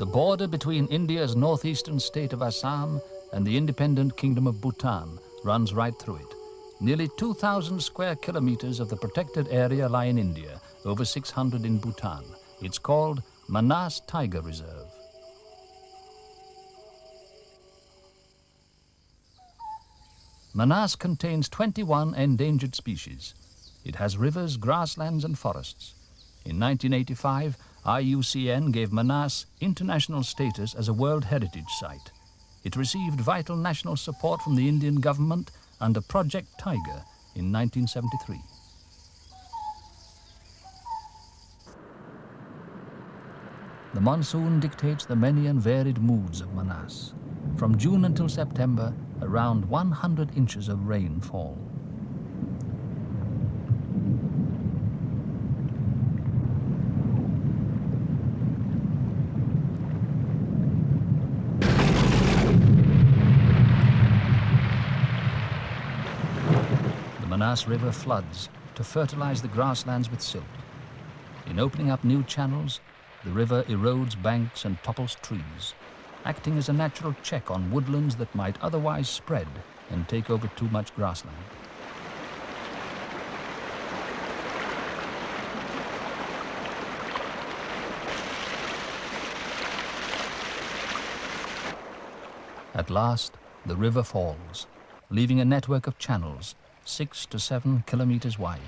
The border between India's northeastern state of Assam and the independent kingdom of Bhutan runs right through it. Nearly 2,000 square kilometers of the protected area lie in India, over 600 in Bhutan. It's called Manas Tiger Reserve. Manas contains 21 endangered species. It has rivers, grasslands and forests. In 1985, IUCN gave Manas international status as a World Heritage Site. It received vital national support from the Indian government under Project Tiger in 1973. The monsoon dictates the many and varied moods of Manas. From June until September, around 100 inches of rain fall. Manas River floods to fertilize the grasslands with silt. In opening up new channels, the river erodes banks and topples trees, acting as a natural check on woodlands that might otherwise spread and take over too much grassland. At last, the river falls, leaving a network of channels 6 to 7 kilometers wide.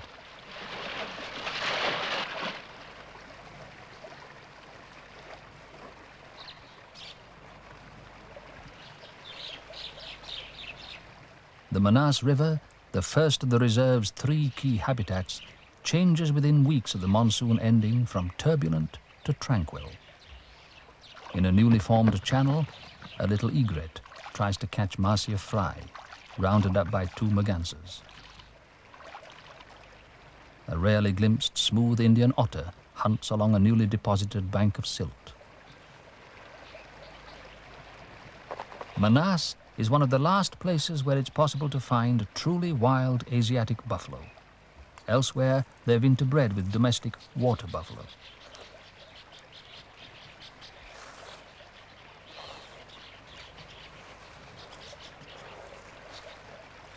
The Manas River, the first of the reserve's 3 key habitats, changes within weeks of the monsoon ending from turbulent to tranquil. In a newly formed channel, a little egret tries to catch marcia fry, rounded up by 2 mergansers. A rarely glimpsed smooth Indian otter hunts along a newly deposited bank of silt. Manas is one of the last places where it's possible to find truly wild Asiatic buffalo. Elsewhere, they've interbred with domestic water buffalo.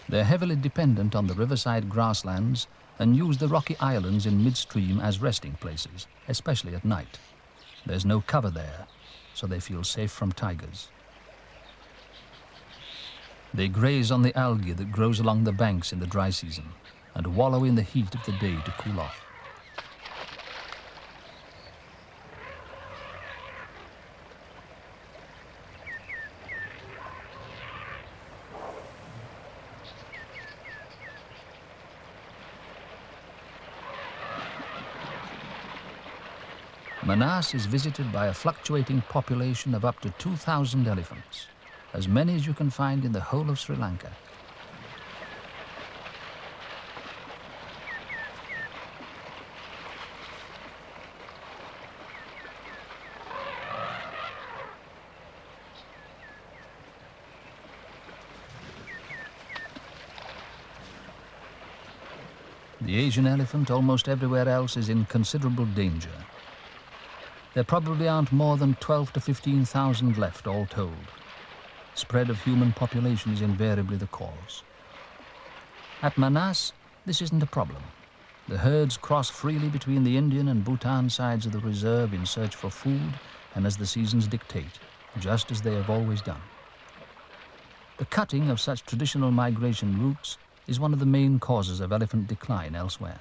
They're heavily dependent on the riverside grasslands and use the rocky islands in midstream as resting places, especially at night. There's no cover there, so they feel safe from tigers. They graze on the algae that grows along the banks in the dry season and wallow in the heat of the day to cool off. Manas is visited by a fluctuating population of up to 2,000 elephants, as many as you can find in the whole of Sri Lanka. The Asian elephant, almost everywhere else, is in considerable danger. There probably aren't more than 12 to 15,000 left, all told. Spread of human population is invariably the cause. At Manas, this isn't a problem. The herds cross freely between the Indian and Bhutan sides of the reserve in search for food and as the seasons dictate, just as they have always done. The cutting of such traditional migration routes is one of the main causes of elephant decline elsewhere.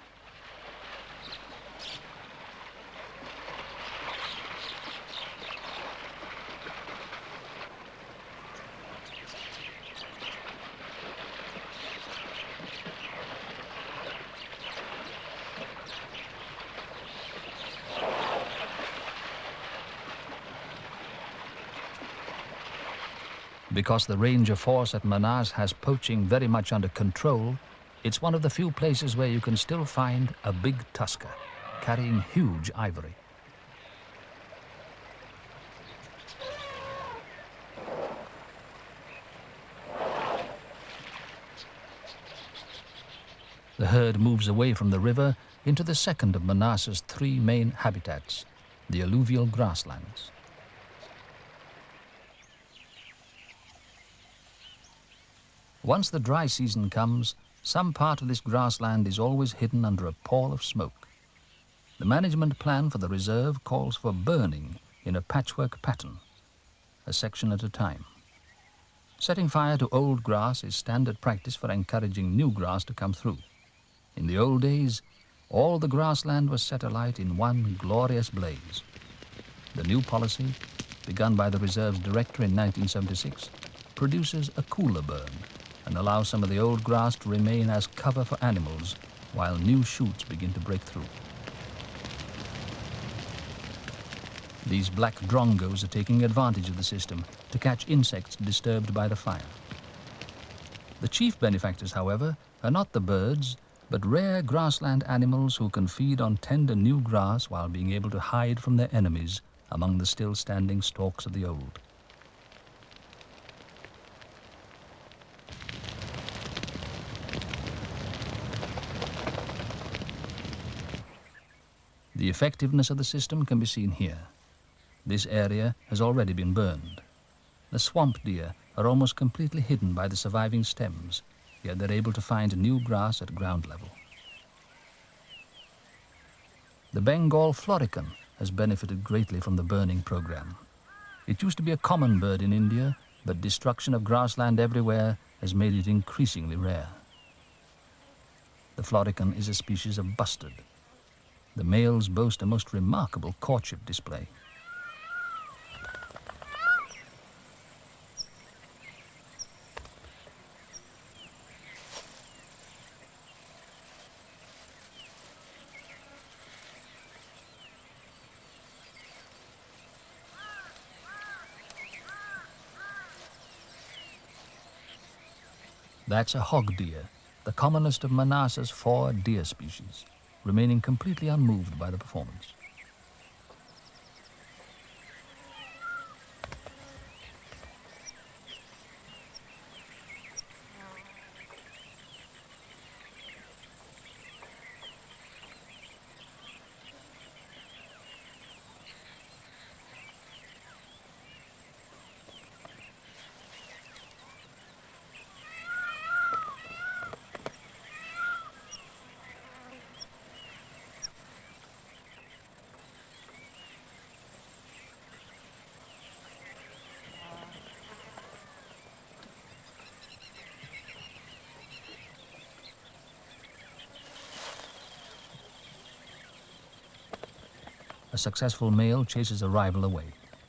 Because the ranger force at Manas has poaching very much under control, it's one of the few places where you can still find a big tusker carrying huge ivory. The herd moves away from the river into the second of Manas's 3 main habitats, the alluvial grasslands. Once the dry season comes, some part of this grassland is always hidden under a pall of smoke. The management plan for the reserve calls for burning in a patchwork pattern, a section at a time. Setting fire to old grass is standard practice for encouraging new grass to come through. In the old days, all the grassland was set alight in one glorious blaze. The new policy, begun by the reserve's director in 1976, produces a cooler burn and allows some of the old grass to remain as cover for animals while new shoots begin to break through. These black drongos are taking advantage of the system to catch insects disturbed by the fire. The chief benefactors, however, are not the birds, but rare grassland animals who can feed on tender new grass while being able to hide from their enemies among the still-standing stalks of the old. The effectiveness of the system can be seen here. This area has already been burned. The swamp deer are almost completely hidden by the surviving stems, yet they're able to find new grass at ground level. The Bengal florican has benefited greatly from the burning program. It used to be a common bird in India, but destruction of grassland everywhere has made it increasingly rare. The florican is a species of bustard. The males boast a most remarkable courtship display. That's a hog deer, the commonest of Manasseh's 4 deer species, remaining completely unmoved by the performance. A successful male chases a rival away.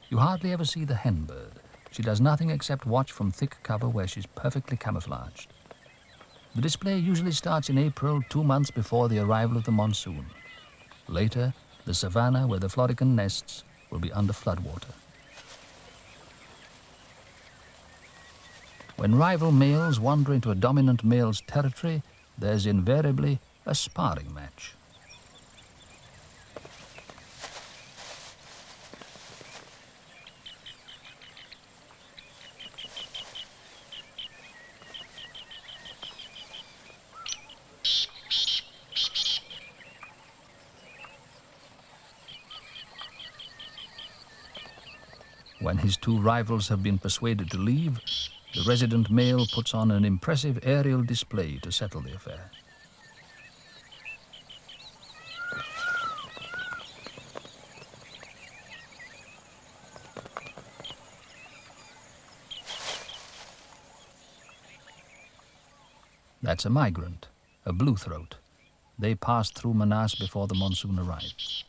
You hardly ever see the hen bird. She does nothing except watch from thick cover where she's perfectly camouflaged. The display usually starts in April, 2 months before the arrival of the monsoon. Later, the savanna where the florican nests will be under floodwater. When rival males wander into a dominant male's territory, there's invariably a sparring match. When his 2 rivals have been persuaded to leave, the resident male puts on an impressive aerial display to settle the affair. That's a migrant, a bluethroat. They passed through Manasseh before the monsoon arrived.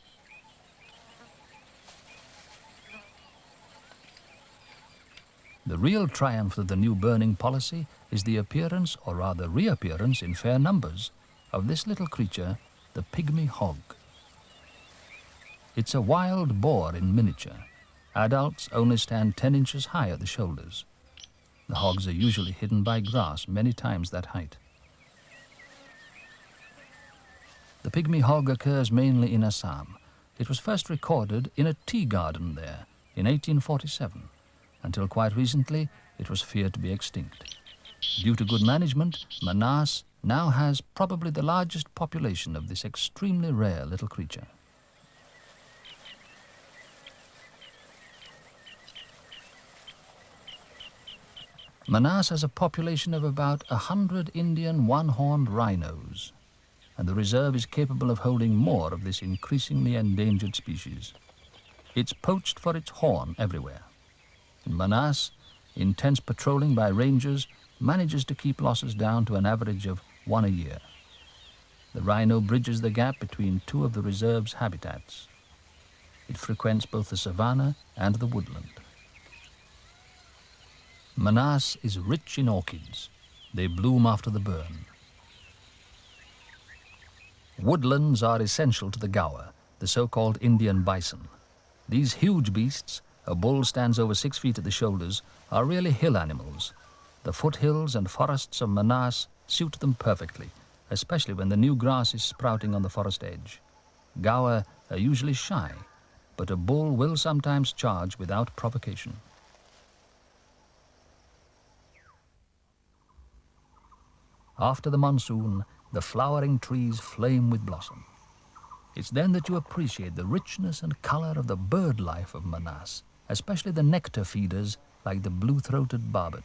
The real triumph of the new burning policy is the appearance, or rather reappearance in fair numbers, of this little creature, the pygmy hog. It's a wild boar in miniature. Adults only stand 10 inches high at the shoulders. The hogs are usually hidden by grass many times that height. The pygmy hog occurs mainly in Assam. It was first recorded in a tea garden there in 1847. Until quite recently, it was feared to be extinct. Due to good management, Manasseh now has probably the largest population of this extremely rare little creature. Manas has a population of about 100 Indian one-horned rhinos, and the reserve is capable of holding more of this increasingly endangered species. It's poached for its horn everywhere. In Manas, intense patrolling by rangers manages to keep losses down to an average of 1 a year. The rhino bridges the gap between two of the reserve's habitats. It frequents both the savanna and the woodland. Manas is rich in orchids. They bloom after the burn. Woodlands are essential to the gaur, the so-called Indian bison. These huge beasts, a bull stands over 6 feet at the shoulders, are really hill animals. The foothills and forests of Manas suit them perfectly, especially when the new grass is sprouting on the forest edge. Gaur are usually shy, but a bull will sometimes charge without provocation. After the monsoon, the flowering trees flame with blossom. It's then that you appreciate the richness and color of the bird life of Manas, especially the nectar feeders like the blue-throated barbet.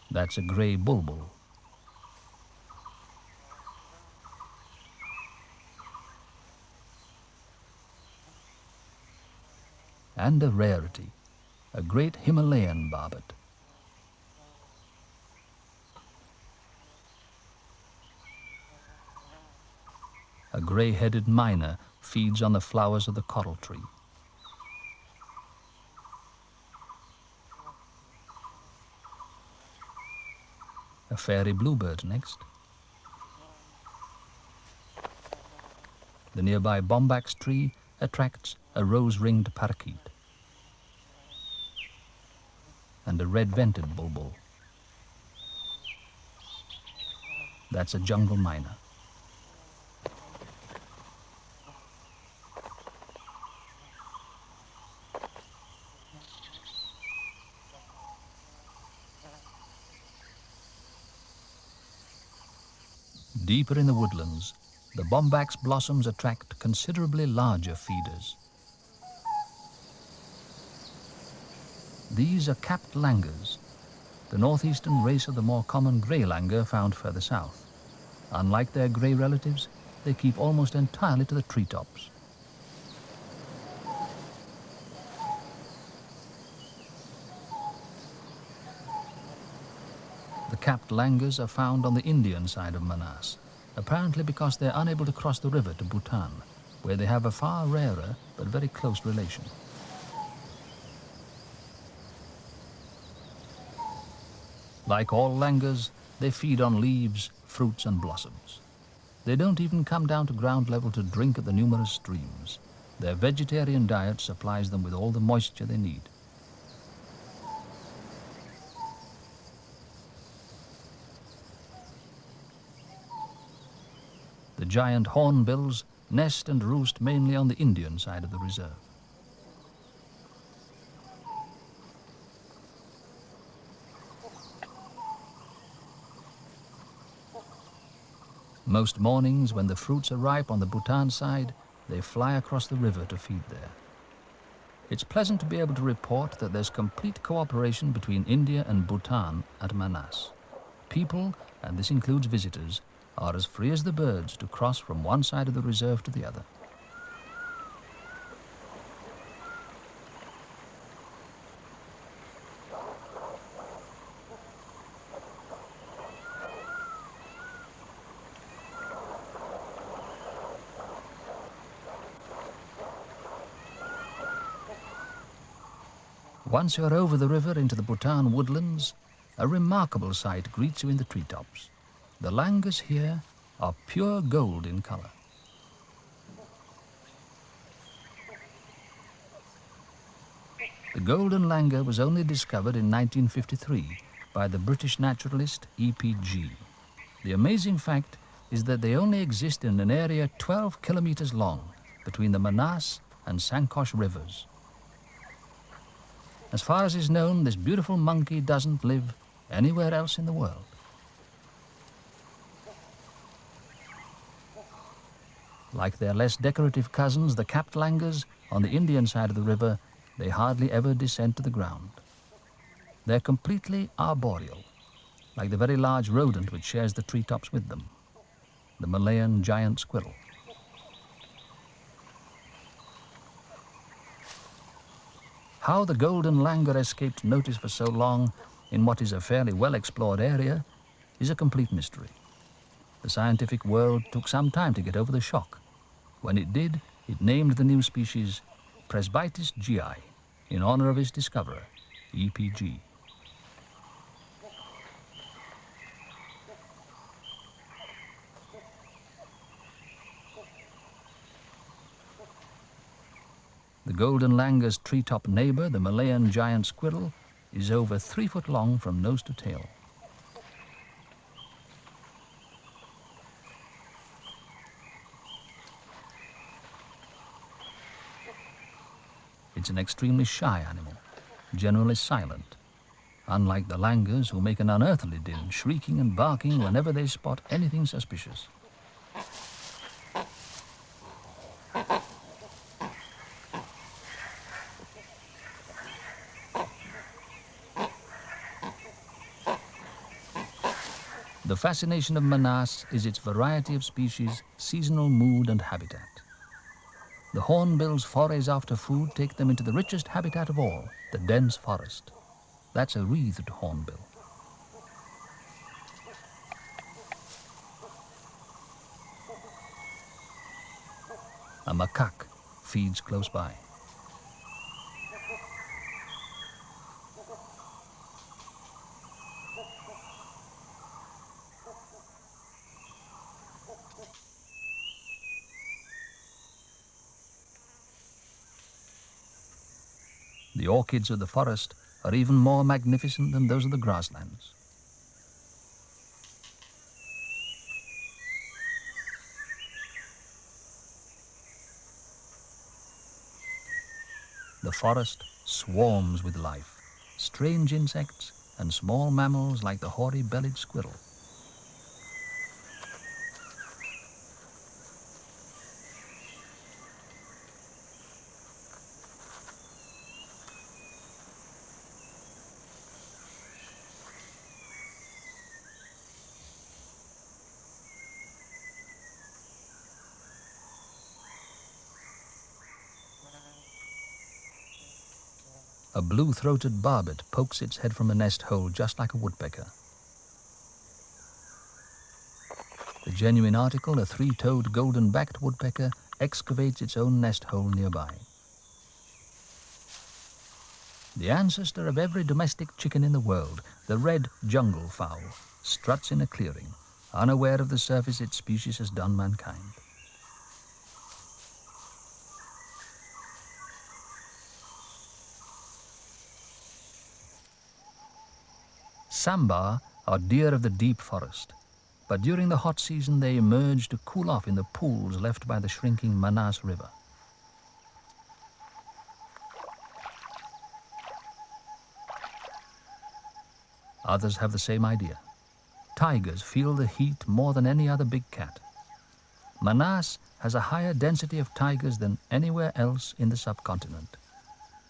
That's a grey bulbul. And a rarity, a great Himalayan barbet. A grey-headed myna feeds on the flowers of the coral tree. A fairy bluebird next. The nearby bombax tree attracts a rose-ringed parakeet and a red-vented bulbul. That's a jungle myna. Deeper in the woodlands, the bombax blossoms attract considerably larger feeders. These are capped langurs, the northeastern race of the more common grey langur found further south. Unlike their grey relatives, they keep almost entirely to the treetops. The capped langurs are found on the Indian side of Manas, apparently because they're unable to cross the river to Bhutan, where they have a far rarer but very close relation. Like all langurs, they feed on leaves, fruits and blossoms. They don't even come down to ground level to drink at the numerous streams. Their vegetarian diet supplies them with all the moisture they need. The giant hornbills nest and roost mainly on the Indian side of the reserve. Most mornings, when the fruits are ripe on the Bhutan side, they fly across the river to feed there. It's pleasant to be able to report that there's complete cooperation between India and Bhutan at Manas. People, and this includes visitors, are as free as the birds to cross from one side of the reserve to the other. Once you're over the river into the Bhutan woodlands, a remarkable sight greets you in the treetops. The langurs here are pure gold in color. The golden langur was only discovered in 1953 by the British naturalist E.P.G. The amazing fact is that they only exist in an area 12 kilometers long between the Manas and Sankosh rivers. As far as is known, this beautiful monkey doesn't live anywhere else in the world. Like their less decorative cousins, the capped langurs, on the Indian side of the river, they hardly ever descend to the ground. They're completely arboreal, like the very large rodent which shares the treetops with them, the Malayan giant squirrel. How the golden langur escaped notice for so long in what is a fairly well-explored area is a complete mystery. The scientific world took some time to get over the shock. When it did, it named the new species Presbytis gi, in honor of its discoverer, EPG. The golden langur's treetop neighbor, the Malayan giant squirrel, is over 3 foot long from nose to tail. It's an extremely shy animal, generally silent, unlike the langurs who make an unearthly din, shrieking and barking whenever they spot anything suspicious. The fascination of Manas is its variety of species, seasonal mood and habitat. The hornbill's forays after food take them into the richest habitat of all, the dense forest. That's a wreathed hornbill. A macaque feeds close by. The orchids of the forest are even more magnificent than those of the grasslands. The forest swarms with life, strange insects and small mammals like the hoary-bellied squirrel. A blue-throated barbet pokes its head from a nest hole just like a woodpecker. The genuine article, a three-toed golden-backed woodpecker, excavates its own nest hole nearby. The ancestor of every domestic chicken in the world, the red jungle fowl, struts in a clearing, unaware of the service its species has done mankind. Sambar are deer of the deep forest, but during the hot season they emerge to cool off in the pools left by the shrinking Manas River. Others have the same idea. Tigers feel the heat more than any other big cat. Manas has a higher density of tigers than anywhere else in the subcontinent.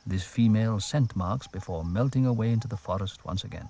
This female scent marks before melting away into the forest once again.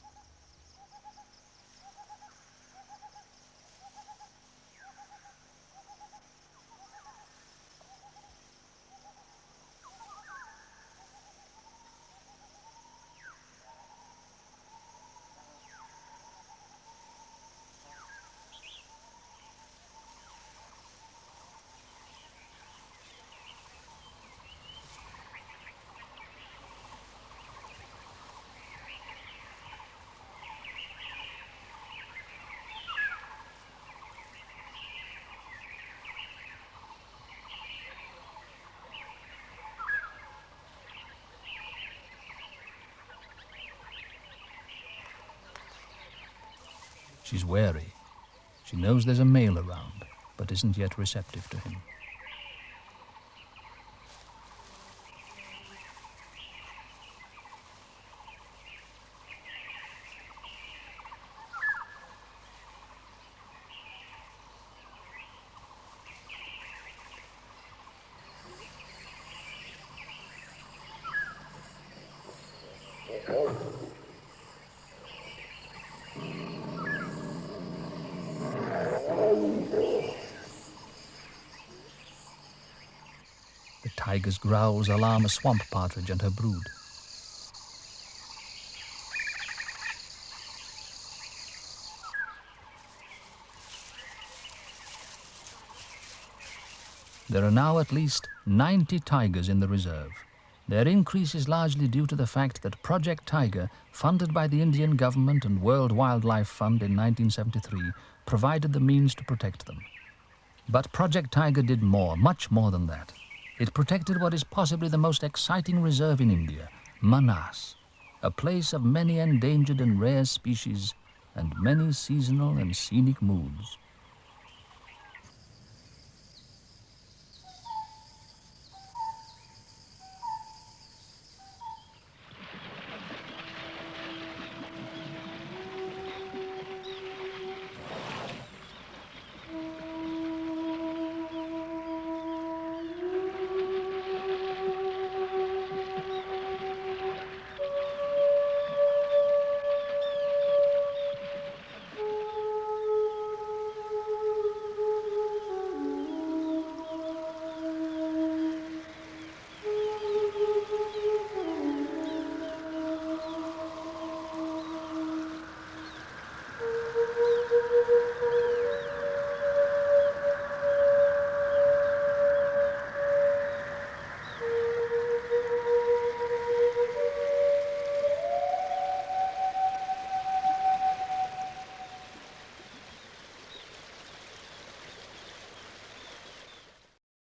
She's wary. She knows there's a male around, but isn't yet receptive to him. The tiger's growls alarm a swamp partridge and her brood. There are now at least 90 tigers in the reserve. Their increase is largely due to the fact that Project Tiger, funded by the Indian government and World Wildlife Fund in 1973, provided the means to protect them. But Project Tiger did more, much more than that. It protected what is possibly the most exciting reserve in India, Manas, a place of many endangered and rare species and many seasonal and scenic moods.